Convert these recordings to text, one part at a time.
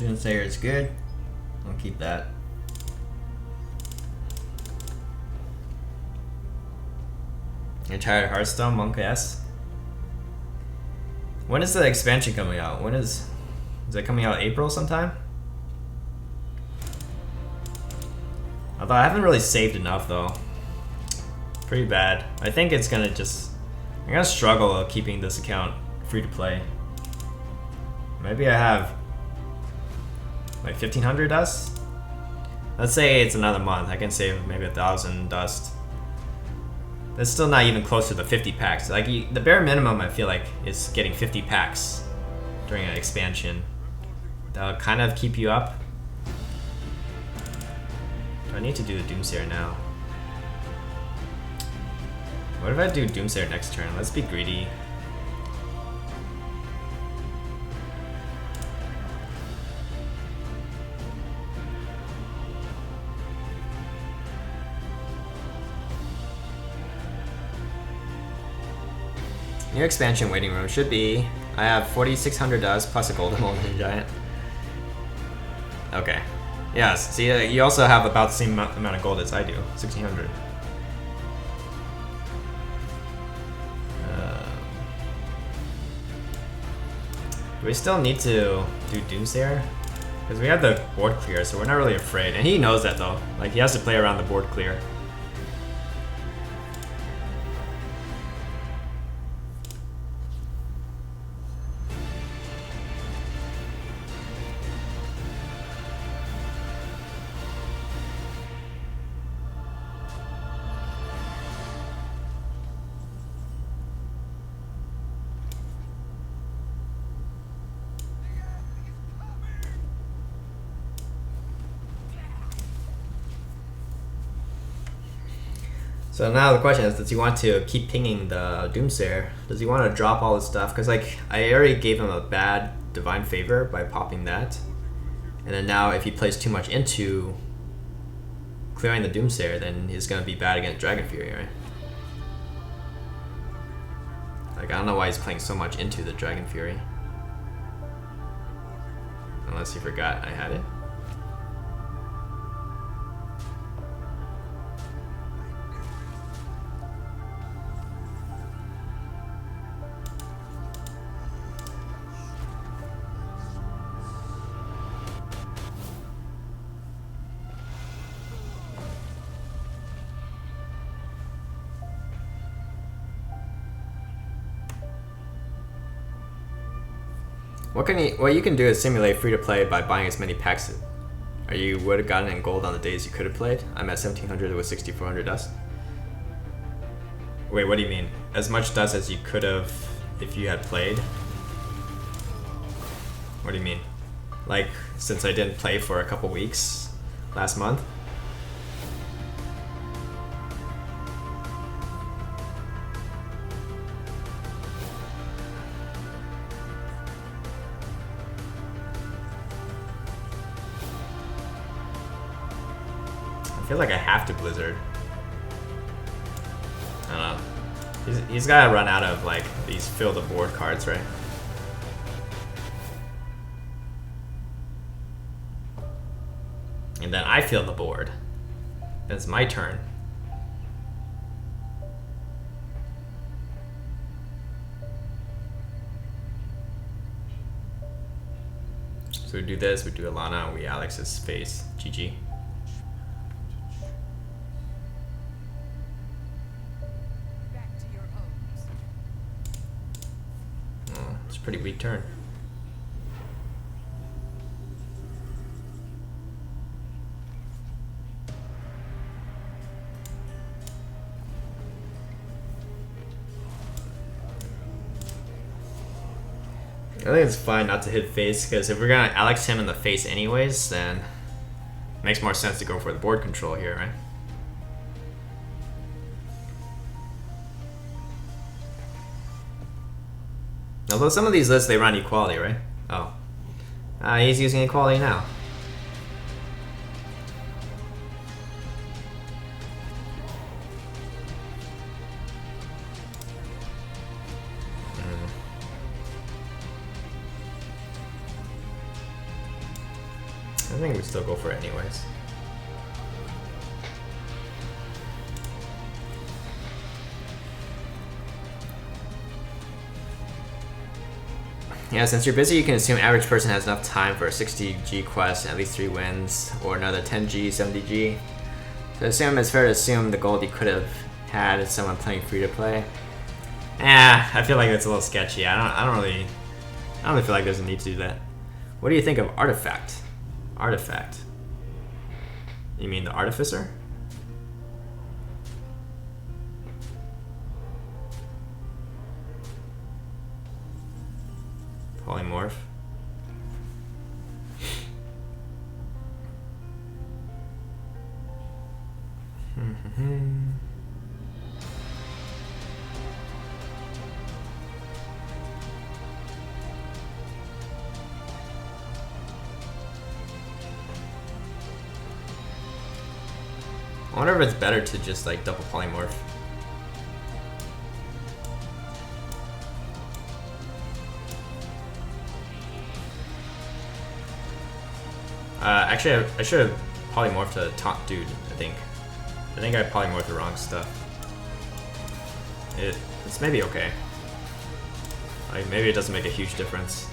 Doomsayer is good. I'll keep that. You're tired of Hearthstone, Monk S? When is the expansion coming out? When is it coming out April sometime? Although I haven't really saved enough though. Pretty bad. I think it's gonna I'm gonna struggle keeping this account free to play. Maybe I have like 1500 dust? Let's say it's another month. I can save maybe 1000 dust. That's still not even close to the 50 packs. Like the bare minimum I feel like is getting 50 packs during an expansion. That'll kind of keep you up. Do I need to do the Doomsayer now? What if I do Doomsayer next turn? Let's be greedy. New expansion waiting room should be. I have 4,600 dust plus a golden molten giant. Okay. Yes. See, you also have about the same amount of gold as I do. 1,600. Do we still need to do Doomsayer? Because we have the board clear, so we're not really afraid. And he knows that though. Like he has to play around the board clear. So now the question is, does he want to keep pinging the Doomsayer? Does he want to drop all his stuff? Because like I already gave him a bad Divine Favor by popping that. And then now if he plays too much into clearing the Doomsayer, then he's going to be bad against Dragon Fury, right? Like I don't know why he's playing so much into the Dragon Fury. Unless he forgot I had it. What you can do is simulate free to play by buying as many packs as you would have gotten in gold on the days you could have played. I'm at 1700 with 6400 dust. Wait, what do you mean? As much dust as you could have if you had played? What do you mean? Like, since I didn't play for a couple weeks last month? I feel like I have to Blizzard. I don't know. He's gotta run out of like these fill the board cards, right? And then I fill the board. Then it's my turn. So we do this, we do Alana, and we Alex's face. GG. Pretty weak turn. I think it's fine not to hit face, because if we're gonna Alex him in the face anyways, then it makes more sense to go for the board control here, right? Although some of these lists, they run equality, right? Oh. He's using equality now. think we still go for it anyways. Yeah, since you're busy, you can assume average person has enough time for a 60G quest and at least 3 wins, or another 10G, 70G. So assume it's fair to assume the gold you could have had is someone playing free to play. I feel like that's a little sketchy. I don't really feel like there's a need to do that. What do you think of Artifact? Artifact. You mean the Artificer? Polymorph. I wonder if it's better to just like double polymorph. Actually, I should have polymorphed to top dude, I think. I think I polymorphed the wrong stuff. It's maybe okay. Like, maybe it doesn't make a huge difference.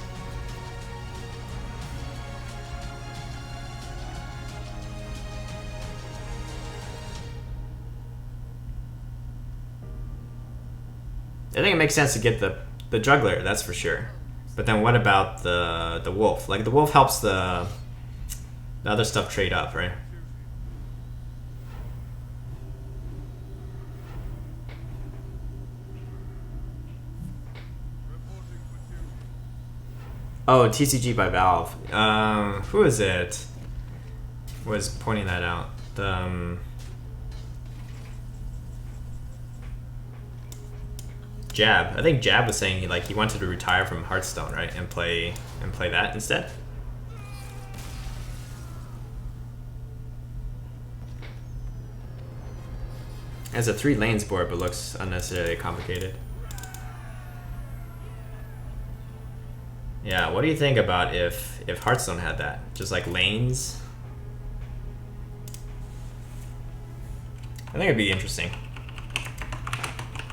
I think it makes sense to get the juggler, that's for sure. But then what about the wolf? Like, the wolf helps the other stuff trade up, right? Oh, TCG by Valve. Who is it? Was pointing that out. Jab. I think Jab was saying he wanted to retire from Hearthstone, right, and play that instead. It's a 3 lanes board, but looks unnecessarily complicated. Yeah, what do you think about if Hearthstone had that? Just like lanes? I think it'd be interesting.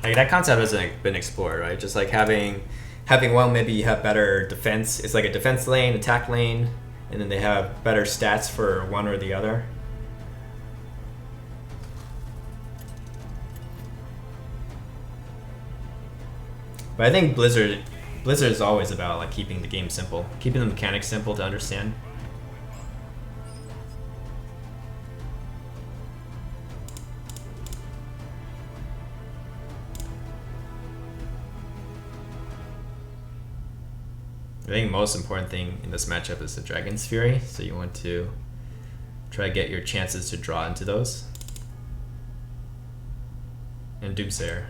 Like, that concept hasn't been explored, right? Just like having one, maybe you have better defense. It's like a defense lane, attack lane, and then they have better stats for one or the other. But I think Blizzard is always about like keeping the game simple, keeping the mechanics simple to understand. I think the most important thing in this matchup is the Dragon's Fury, so you want to try to get your chances to draw into those. And Doomsayer.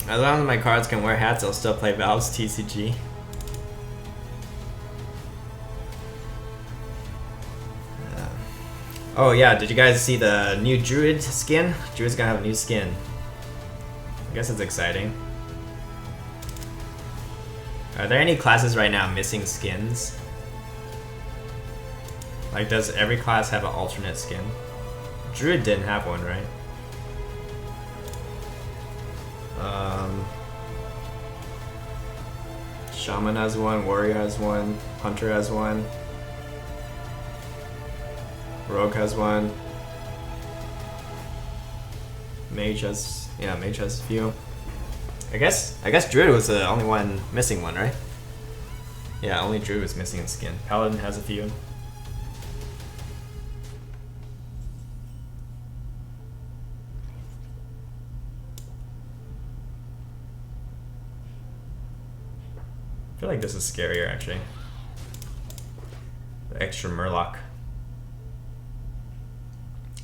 As long as my cards can wear hats, I'll still play Valve's TCG. Oh yeah, did you guys see the new Druid skin? Druid's gonna have a new skin. I guess it's exciting. Are there any classes right now missing skins? Like, does every class have an alternate skin? Druid didn't have one, right? Shaman has one, Warrior has one, Hunter has one, Rogue has one, Mage has a few. I guess Druid was the only one missing one, right? Yeah, only Druid was missing a skin. Paladin has a few. I feel like this is scarier, actually. The extra Murloc.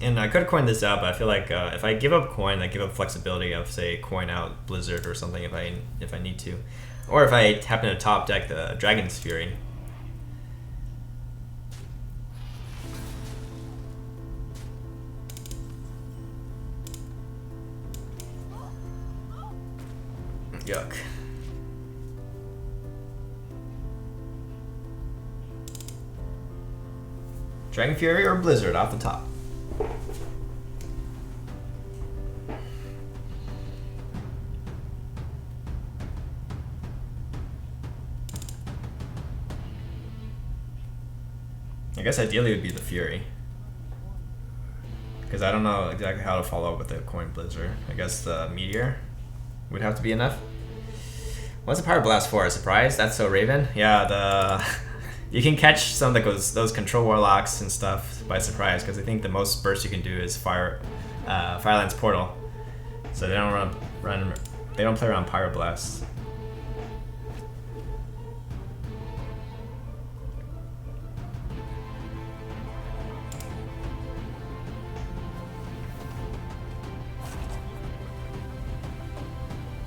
And I could have coined this out, but I feel like if I give up coin, I give up flexibility of, say, coin out Blizzard or something if I need to. Or if I happen to top deck the Dragon's Fury, Yuck. Dragon Fury or Blizzard off the top? I guess ideally it would be the Fury. Because I don't know exactly how to follow up with the Coin Blizzard. I guess the Meteor would have to be enough. What's the Power Blast for? A surprise? That's so Raven? Yeah, the you can catch some of those Control Warlocks and stuff by surprise, because I think the most burst you can do is Fireland's Portal. So they don't they don't play around Pyro Blast.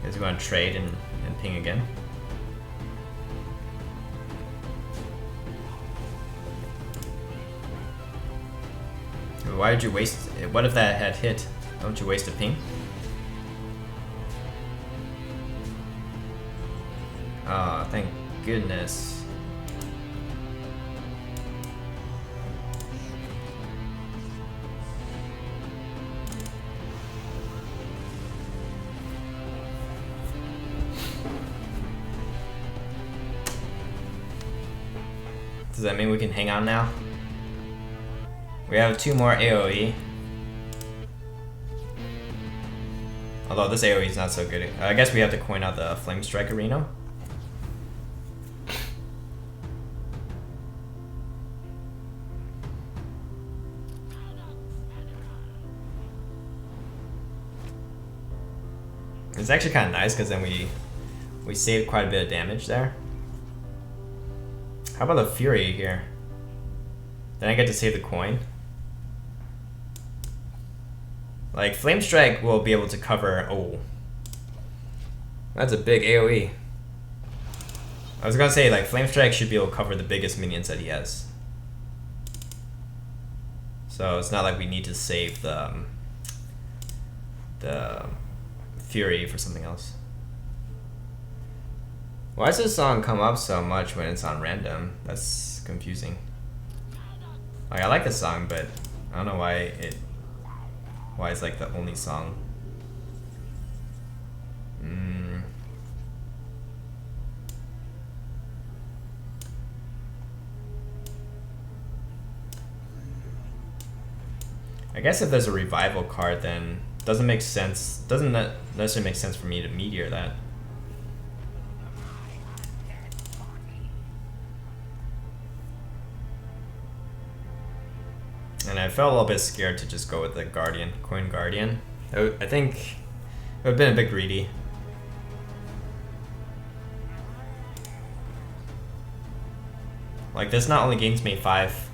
Guys, we want to trade and ping again. Why did you waste? What if that had hit? Don't you waste a ping? Oh, thank goodness. Does that mean we can hang on now? We have 2 more AoE. Although this AoE is not so good. I guess we have to coin out the Flame Strike Arena. It's actually kind of nice because then we saved quite a bit of damage there. How about the Fury here? Then I get to save the coin. Like, Flame Strike will be able to cover... Oh. That's a big AoE. I was gonna say, like, Flame Strike should be able to cover the biggest minions that he has. So it's not like we need to save the Fury for something else. Why does this song come up so much when it's on random? That's confusing. Like, I like the song, but I don't know why it's like the only song. I guess if there's a revival card, then it doesn't make sense. Doesn't necessarily make sense for me to meteor that. And I felt a little bit scared to just go with the Coin Guardian. I think it would have been a bit greedy. Like, this not only gains me 5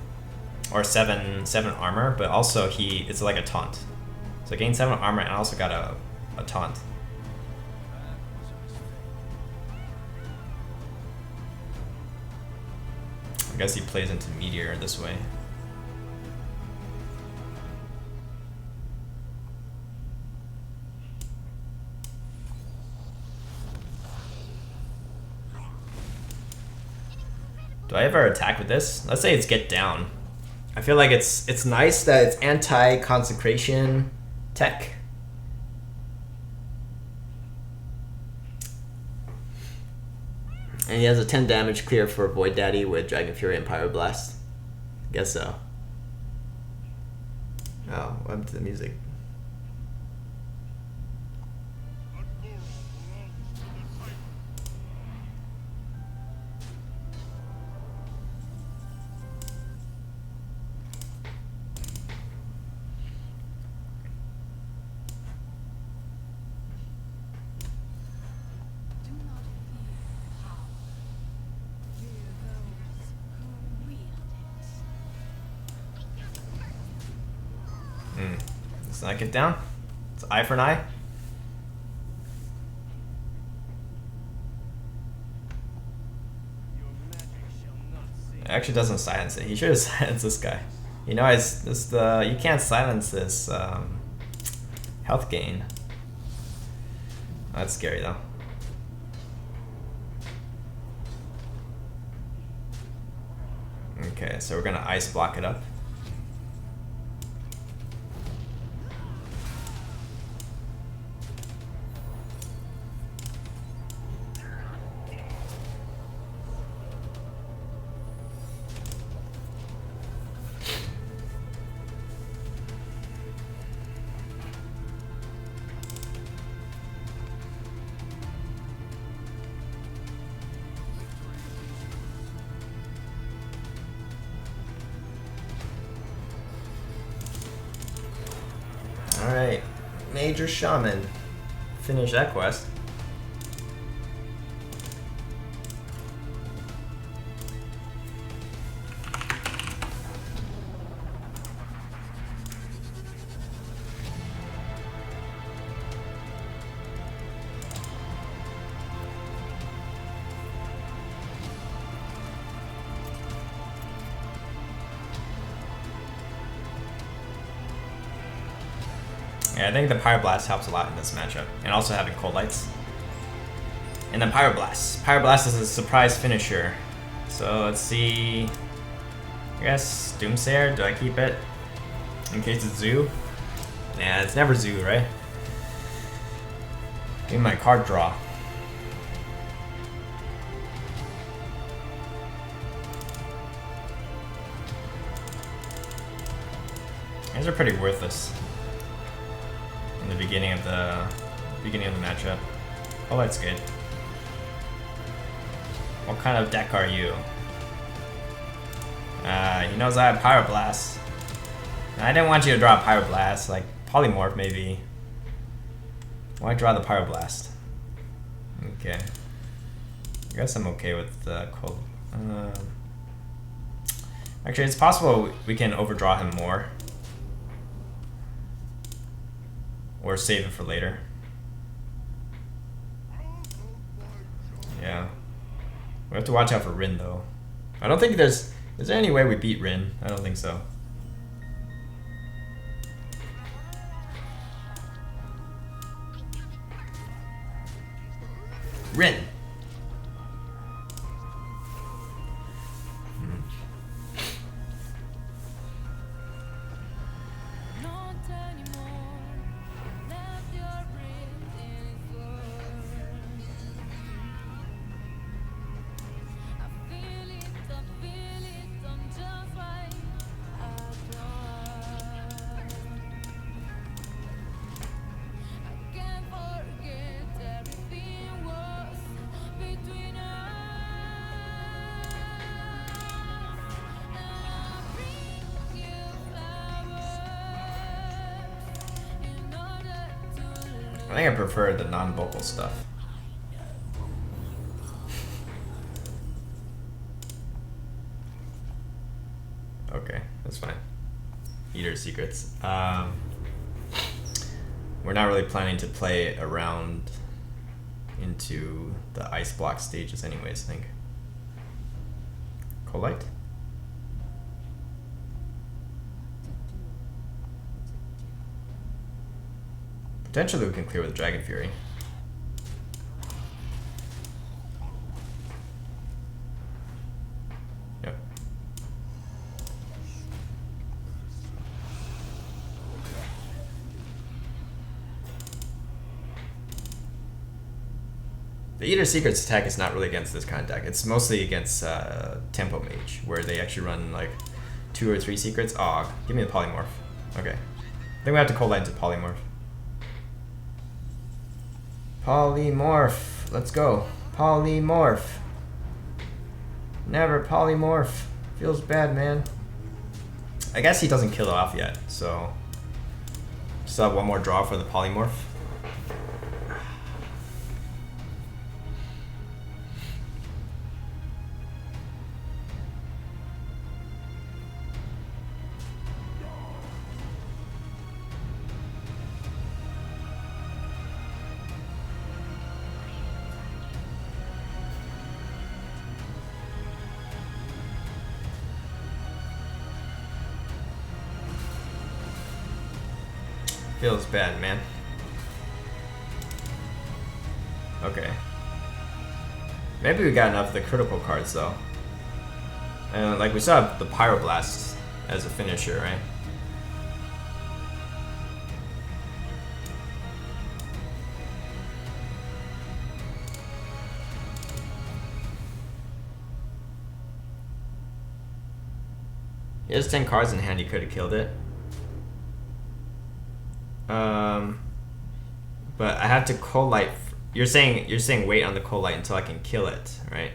or 7 armor, but also it's like a taunt. So I gained 7 armor and I also got a taunt. I guess he plays into Meteor this way. Do I ever attack with this? Let's say it's Get Down. I feel like it's nice that it's anti-consecration tech. And he has a 10 damage clear for Void Daddy with Dragon Fury and Pyroblast. Guess so. Oh, what happened to the music? Let's not get down. It's eye for an eye. It actually doesn't silence it. He should have silenced this guy. You know, you can't silence this health gain. That's scary though. Okay, so we're gonna ice block it up. Alright, Major Shaman. Finish that quest. Yeah, I think the Pyroblast helps a lot in this matchup, and also having Cold Lights. And then Pyroblast. Pyroblast is a surprise finisher. So let's see. I guess Doomsayer, do I keep it? In case it's Zoo? Nah, it's never Zoo, right? Give me my card draw. These are pretty worthless. In the beginning of the matchup. Oh, that's good. What kind of deck are you? He knows I have Pyroblast. I didn't want you to draw a Pyroblast, like Polymorph maybe. Why draw the Pyroblast? Okay. I guess I'm okay with the cold. Actually, it's possible we can overdraw him more. Or save it for later. Yeah. We have to watch out for Rin though. I don't think is there any way we beat Rin? I don't think so. Rin! I think I prefer the non-vocal stuff. Okay, that's fine. Eater Secrets. We're not really planning to play around into the ice block stages anyways, I think. Colite? Potentially we can clear with Dragon Fury. Yep. The Eater Secrets attack is not really against this kind of deck. It's mostly against Tempo Mage, where they actually run like 2 or 3 secrets. Aw, give me the Polymorph. Okay. I think we have to Cold Light into Polymorph. Polymorph. Let's go. Polymorph. Never Polymorph. Feels bad, man. I guess he doesn't kill it off yet, so still have one more draw for the Polymorph. Feels bad, man. Okay. Maybe we got enough of the critical cards, though. And like we still have the Pyroblast as a finisher, right? He has 10 cards in hand, he could have killed it. But I have to Cold Light. You're saying wait on the Cold Light until I can kill it, right?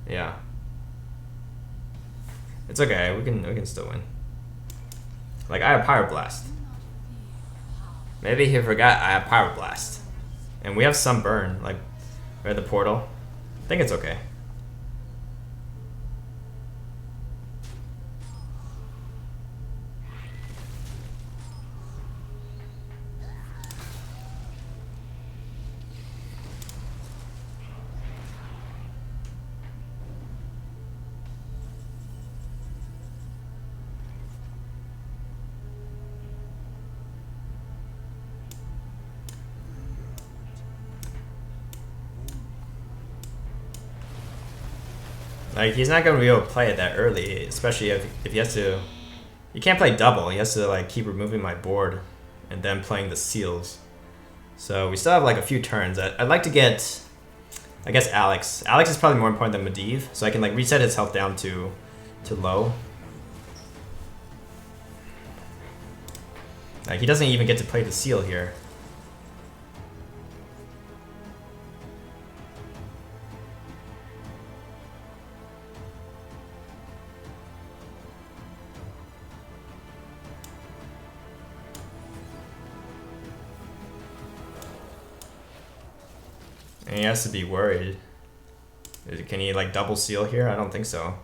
Yeah. It's okay. We can still win. Like I have Pyroblast. Maybe he forgot I have Pyroblast, and we have some burn. Like we're at the portal. I think it's okay. Like he's not gonna be able to play it that early, especially if he has to. He can't play double. He has to like keep removing my board, and then playing the seals. So we still have like a few turns. I'd like to get, I guess Alex. Alex is probably more important than Medivh, so I can like reset his health down to low. Like he doesn't even get to play the seal here. And he has to be worried. Can he like double seal here? I don't think so.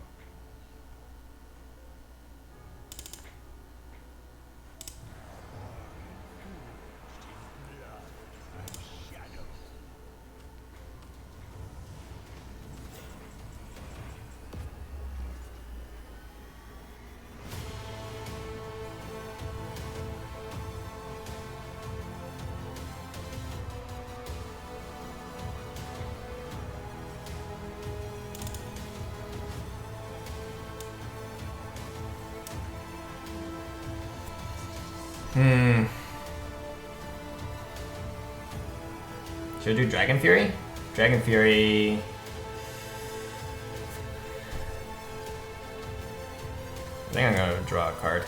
Should I do Dragon Fury? Dragon Fury... I think I'm gonna draw a card.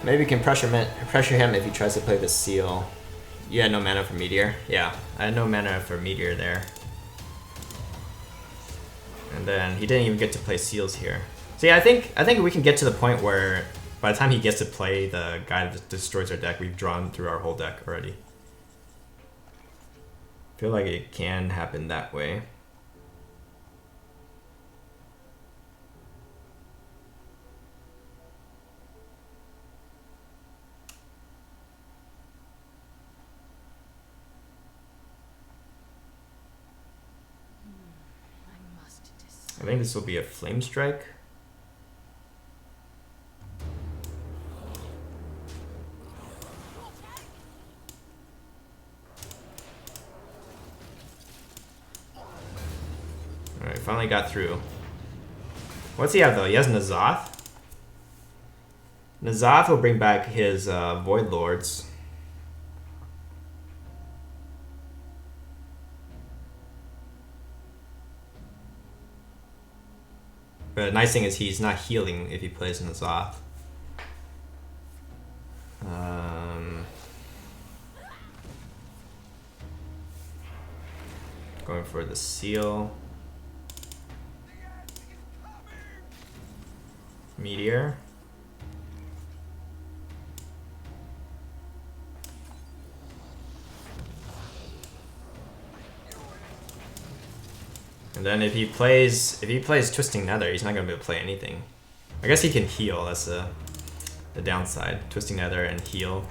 Maybe we can pressure him if he tries to play the seal. You had no mana for Meteor? Yeah, I had no mana for Meteor there. And then he didn't even get to play seals here. So yeah, I think we can get to the point where by the time he gets to play the guy that destroys our deck, we've drawn through our whole deck already. I feel like it can happen that way. I think this will be a Flame Strike. Alright, finally got through. What's he have though? He has N'Zoth. N'Zoth will bring back his Void Lords. But the nice thing is he's not healing if he plays in the Zoth. Going for the seal. Meteor. And then if he plays Twisting Nether, he's not gonna be able to play anything. I guess he can heal, that's the downside. Twisting Nether and heal.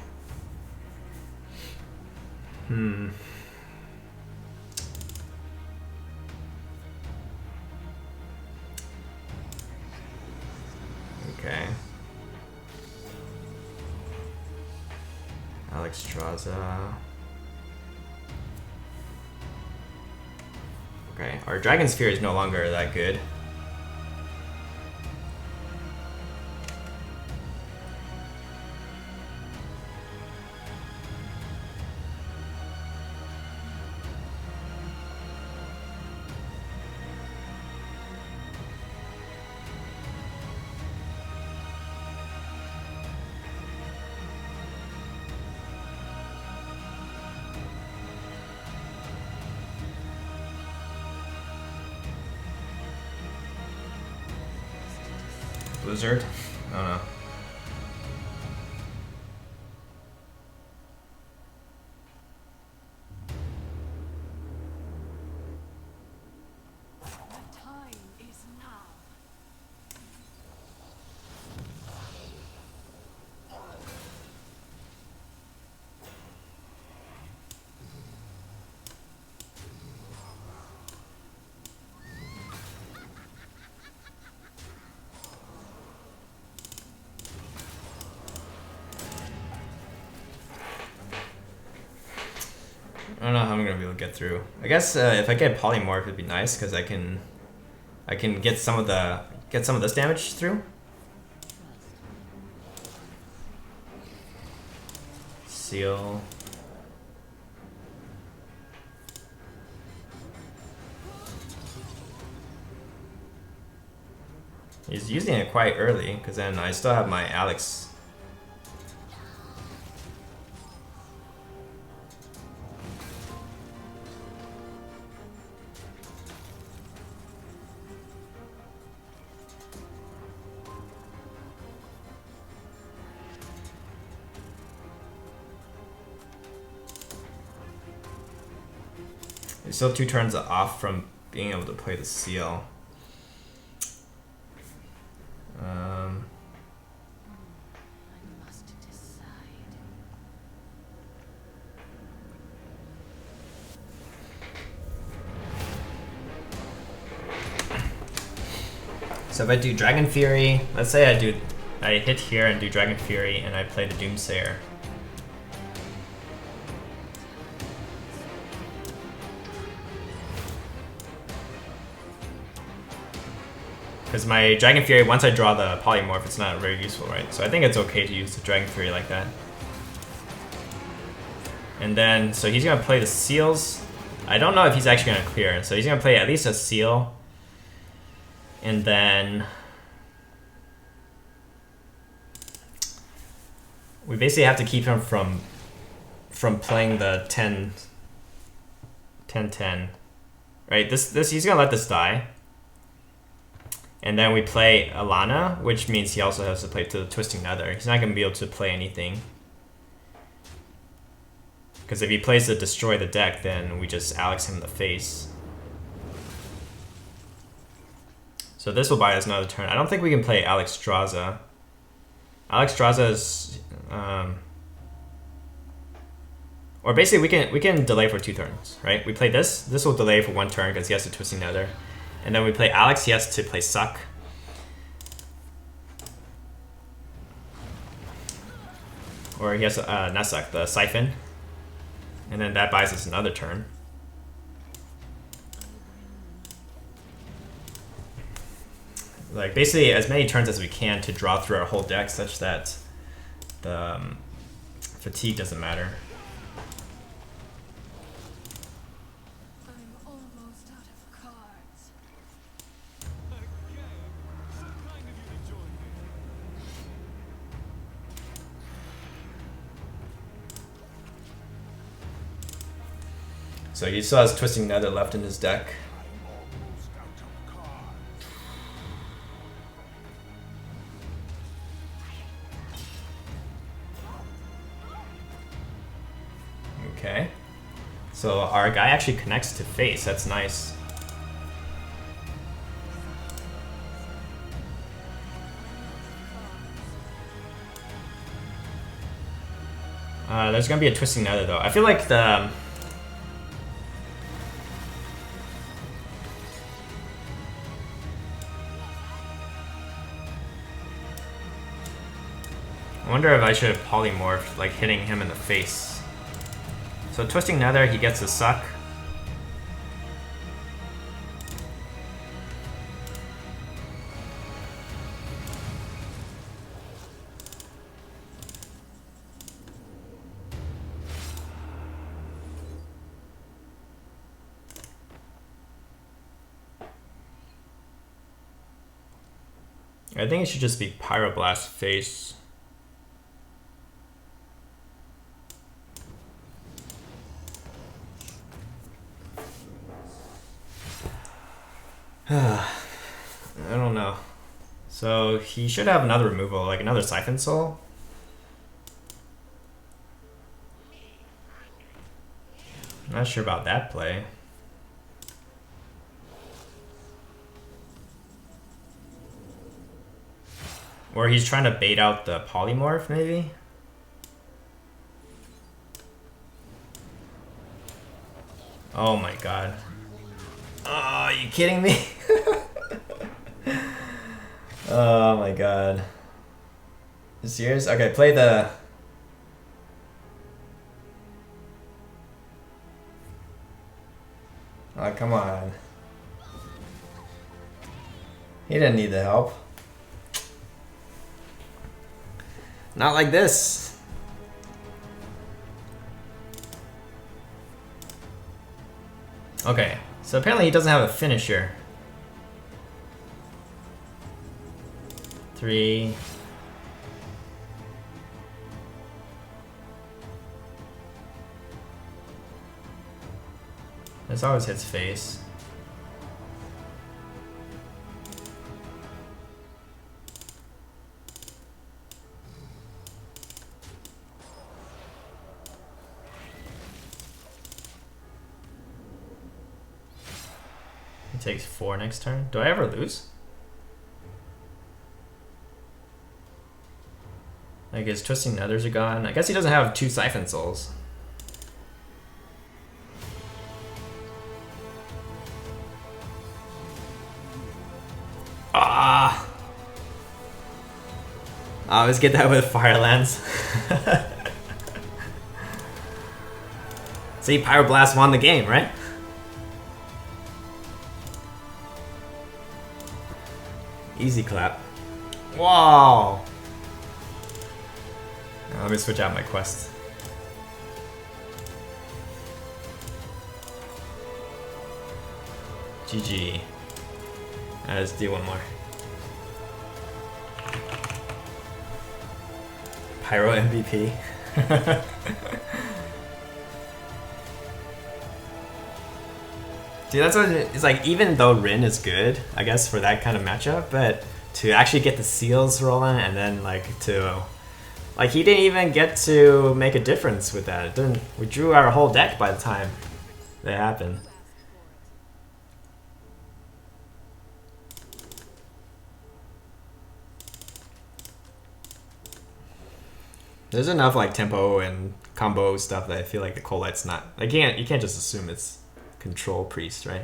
Alexstrasza. Okay, our Dragon Sphere is no longer that good. Blizzard? I don't know. The time is now. I don't know how I'm gonna be able to get through. I guess if I get polymorph, it'd be nice because I can get some of this damage through. Seal. He's using it quite early because then I still have my Alex. He's still 2 turns off from being able to play the seal. I must decide. So if I do Dragon Fury, let's say I hit here and do Dragon Fury and I play the Doomsayer. Because my Dragon Fury, once I draw the polymorph, it's not very useful, right? So I think it's okay to use the Dragon Fury like that. And then, so he's gonna play the seals. I don't know if he's actually gonna clear, so he's gonna play at least a seal. And then we basically have to keep him from playing the 10-10, right? This he's gonna let this die. And then we play Alana, which means he also has to play to the Twisting Nether. He's not going to be able to play anything. Because if he plays to destroy the deck, then we just Alex him in the face. So this will buy us another turn. I don't think we can play Alexstrasza. Alexstrasza is... or basically we can delay for 2 turns, right? We play this. This will delay for 1 turn because he has to Twisting Nether. And then we play Alex, he has to play Suck. Or he has, not Suck, the Siphon. And then that buys us another turn. Like, basically as many turns as we can to draw through our whole deck such that the fatigue doesn't matter. So he still has Twisting Nether left in his deck. Okay. So our guy actually connects to face. That's nice. There's gonna be a Twisting Nether though. I feel like the... I wonder if I should have polymorphed, like hitting him in the face. So Twisting Nether, he gets to suck. I think it should just be Pyroblast face. I don't know. So he should have another removal, like another Siphon Soul. Not sure about that play. Or he's trying to bait out the polymorph, maybe? Oh my god. Oh, are you kidding me? Oh my god. You serious? Okay, play the... Oh, come on. He didn't need the help. Not like this. Okay, so apparently he doesn't have a finisher. 3. This always hits face. He takes 4 next turn. Do I ever lose? Like his Twisting Nethers are gone. I guess he doesn't have 2 Siphon Souls. Ah! I always get that with Firelands. See, Pyroblast won the game, right? Easy clap. Wow! Now let me switch out my quest. GG. Let's do one more. Pyro MVP. See, that's what it's like. Even though Rin is good, I guess, for that kind of matchup, but to actually get the seals rolling and then like to, like, he didn't even get to make a difference with that. It didn't. We drew our whole deck by the time that happened. There's enough like tempo and combo stuff that I feel like the Colette's not. You can't just assume it's Control Priest, right?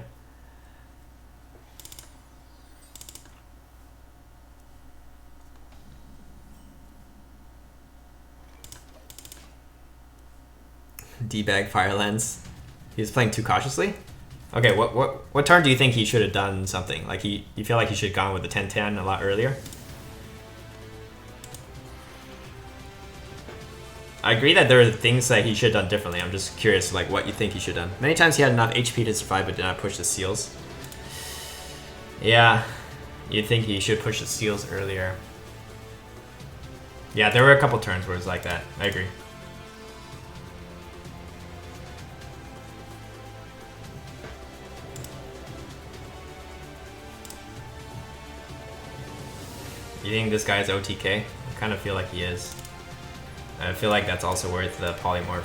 D-bag Firelands. He was playing too cautiously. Okay, what turn do you think he should have done something? Like you feel like he should have gone with the 10-10 a lot earlier? I agree that there are things that he should have done differently. I'm just curious, like, what you think he should have done. Many times he had enough HP to survive, but did not push the seals. Yeah, you'd think he should push the seals earlier. Yeah, there were a couple turns where it was like that. I agree. You think this guy's OTK? I kind of feel like he is. I feel like that's also worth the polymorph.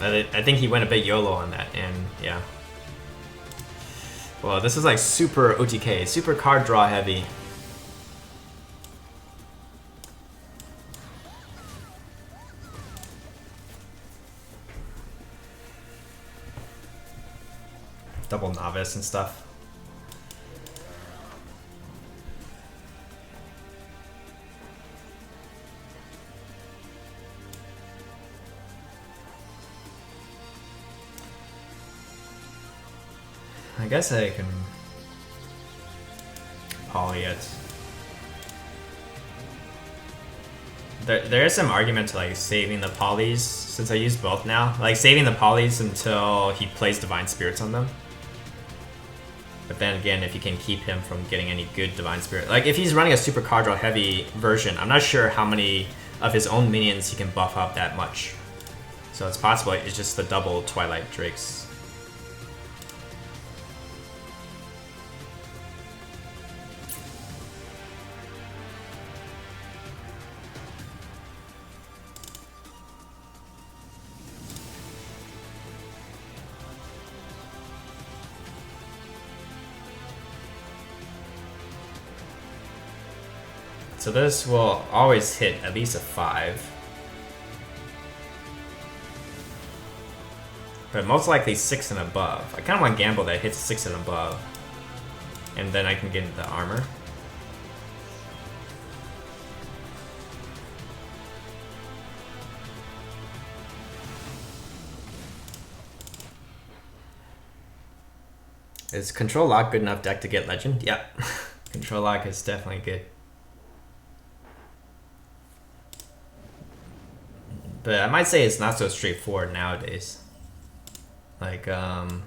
I think he went a bit YOLO on that, and yeah. Well, this is like super OTK, super card draw heavy. double novice and stuff. I guess I can poly it. There is some argument to like saving the polys since I use both now. Like saving the polys until he plays Divine Spirits on them. But then again, if you can keep him from getting any good Divine Spirit. Like if he's running a super card draw heavy version, I'm not sure how many of his own minions he can buff up that much. So it's possible it's just the double Twilight Drakes. So this will always hit at least a 5. But most likely 6 and above. I kind of want Gamble that hits 6 and above. And then I can get into the armor. Is Control Lock good enough deck to get Legend? Yep. Control Lock is definitely good. But I might say it's not so straightforward nowadays. Like, enough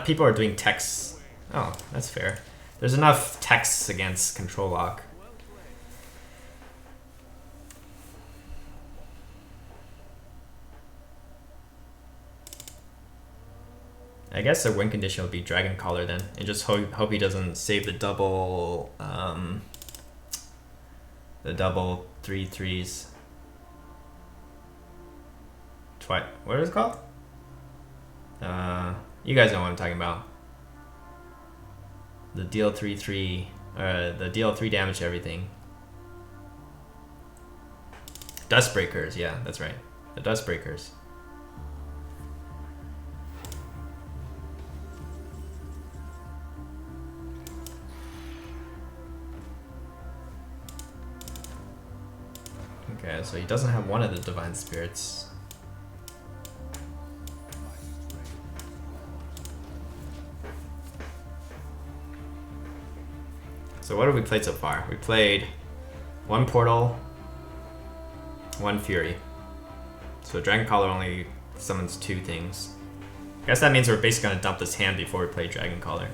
people are doing texts. Oh, that's fair. There's enough texts against Control Lock. I guess the win condition would be Dragon Collar then, and just hope he doesn't save the double 3/3s. What is it called? You guys know what I'm talking about. The deal 3/3, the deal 3 damage to everything. Dustbreakers, yeah, that's right. The Dustbreakers. Okay, so he doesn't have one of the Divine Spirits. So what have we played so far? We played 1 Portal, 1 Fury. So Dragon Collar only summons 2 things. I guess that means we're basically gonna dump this hand before we play Dragon Collar.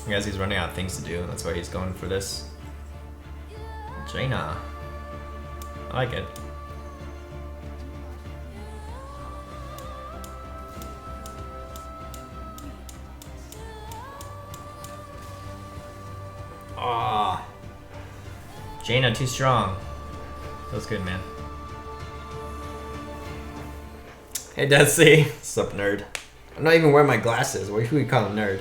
I guess he's running out of things to do, that's why he's going for this. Jaina. I like it. Ah, Jaina too strong. Feels good, man. Hey Desi, what's up, nerd? I'm not even wearing my glasses. What should we call him, nerd?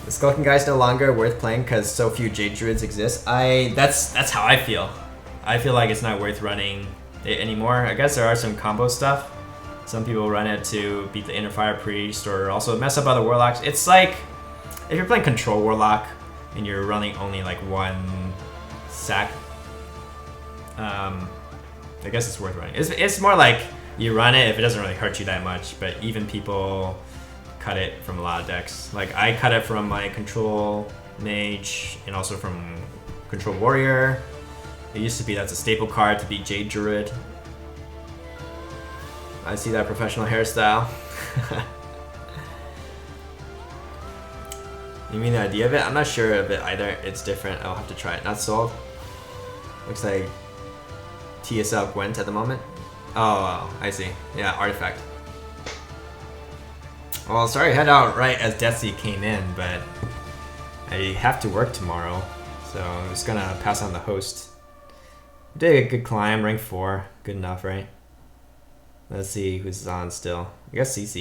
The Skulking Guy's no longer worth playing because so few Jade Druids exist. That's how I feel. I feel like it's not worth running it anymore. I guess there are some combo stuff. Some people run it to beat the Inner Fire Priest or also mess up other Warlocks. It's like if you're playing Control Warlock and you're running only like 1 sack. I guess it's worth running. It's more like you run it if it doesn't really hurt you that much, but even people cut it from a lot of decks. Like I cut it from my Control Mage and also from Control Warrior. It used to be that's a staple card to beat Jade Druid. I see that professional hairstyle. You mean the idea of it? I'm not sure of it either. It's different. I'll have to try it. Not sold. Looks like TSL Gwent at the moment. Oh, I see. Yeah, Artifact. Well, sorry, head out right as Desi came in, but I have to work tomorrow, so I'm just gonna pass on the host. Did a good climb, rank 4. Good enough, right? Let's see who's on still. I guess CC.